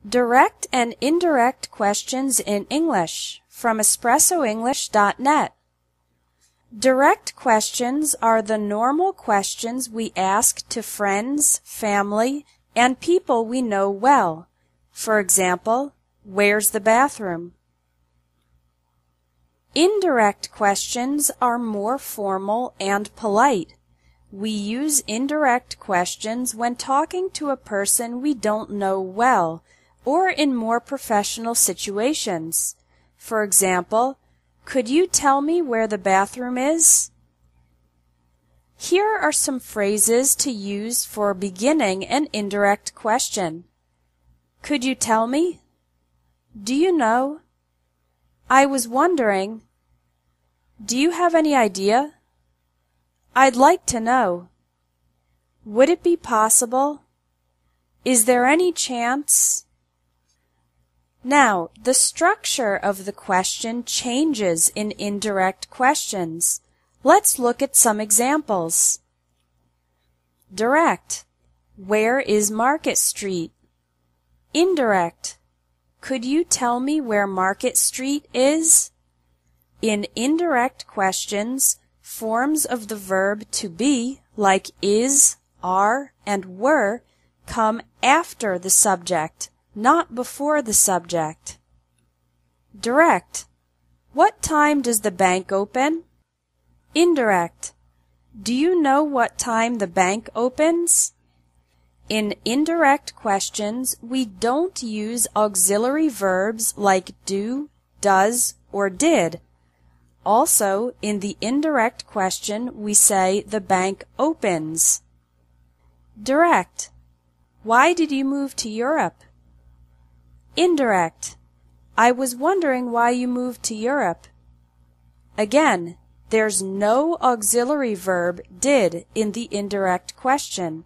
Direct and indirect questions in English from espressoenglish.net. Direct questions are the normal questions we ask to friends, family, and people we know well. For example, where's the bathroom? Indirect questions are more formal and polite. We use indirect questions when talking to a person we don't know well, or in more professional situations. For example, could you tell me where the bathroom is? Here are some phrases to use for beginning an indirect question. Could you tell me? Do you know? I was wondering. Do you have any idea? I'd like to know. Would it be possible? Is there any chance? Now, the structure of the question changes in indirect questions. Let's look at some examples. Direct. Where is Market Street? Indirect. Could you tell me where Market Street is? In indirect questions, forms of the verb to be, like is, are, and were, come after the subject, not before the subject. Direct. What time does the bank open? Indirect. Do you know what time the bank opens? In indirect questions, we don't use auxiliary verbs like do, does, or did. Also, in the indirect question, we say the bank opens. Direct. Why did you move to Europe? Indirect. I was wondering why you moved to Europe. Again, there's no auxiliary verb did in the indirect question.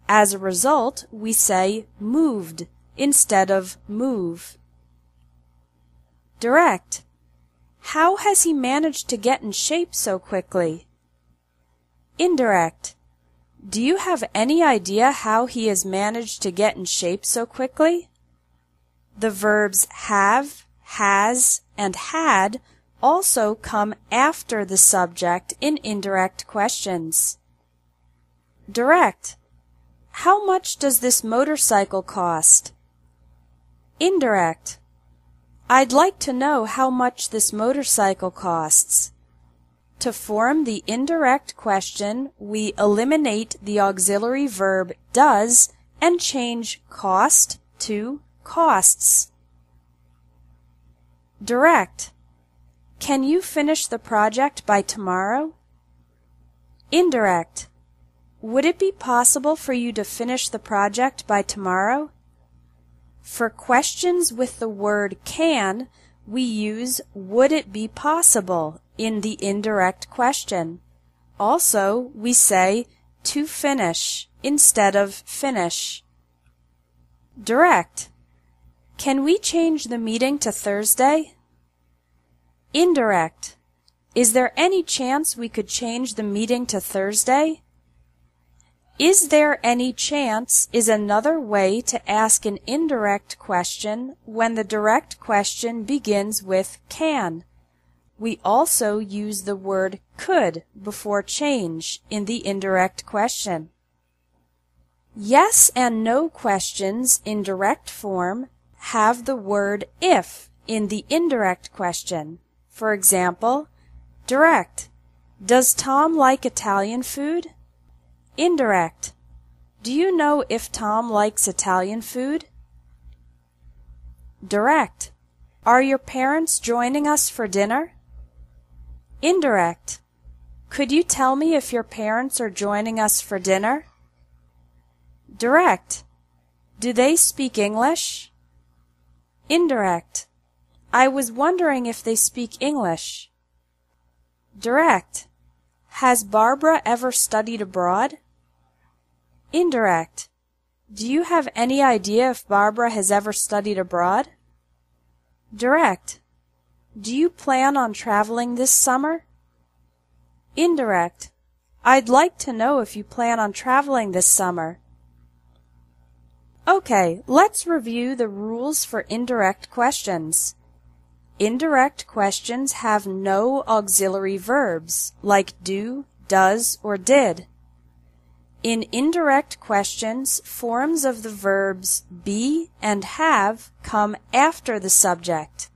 As a result, we say moved instead of move. Direct. How has he managed to get in shape so quickly? Indirect. Do you have any idea how he has managed to get in shape so quickly? The verbs have, has, and had also come after the subject in indirect questions. Direct. How much does this motorcycle cost? Indirect. I'd like to know how much this motorcycle costs. To form the indirect question, we eliminate the auxiliary verb does and change cost to costs. Direct. Can you finish the project by tomorrow? Indirect. Would it be possible for you to finish the project by tomorrow? For questions with the word can, we use would it be possible in the indirect question. Also, we say to finish instead of finish. Direct. Can we change the meeting to Thursday? Indirect. Is there any chance we could change the meeting to Thursday? Is there any chance is another way to ask an indirect question when the direct question begins with can. We also use the word could before change in the indirect question. Yes and no questions in direct form have the word if in the indirect question. For example, direct. Does Tom like Italian food? Indirect. Do you know if Tom likes Italian food? Direct. Are your parents joining us for dinner? Indirect. Could you tell me if your parents are joining us for dinner? Direct. Do they speak English? Indirect. I was wondering if they speak English. Direct. Has Barbara ever studied abroad? Indirect. Do you have any idea if Barbara has ever studied abroad? Direct. Do you plan on traveling this summer? Indirect. I'd like to know if you plan on traveling this summer. Okay, let's review the rules for indirect questions. Indirect questions have no auxiliary verbs like do, does, or did. In indirect questions, forms of the verbs be and have come after the subject.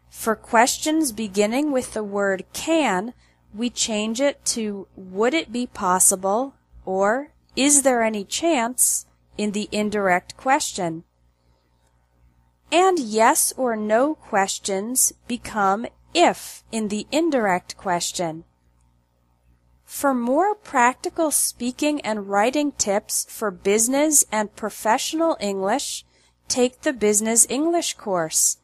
For questions beginning with the word can, we change it to would it be possible or is there any chance in the indirect question. And yes or no questions become if in the indirect question. For more practical speaking and writing tips for business and professional English, take the Business English course.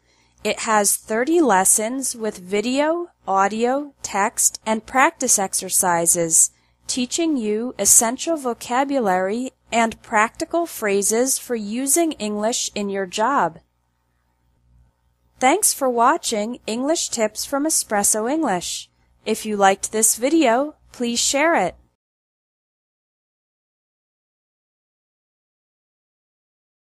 It has 30 lessons with video, audio, text, and practice exercises, teaching you essential vocabulary and practical phrases for using English in your job. Thanks for watching English Tips from Espresso English. If you liked this video, please share it.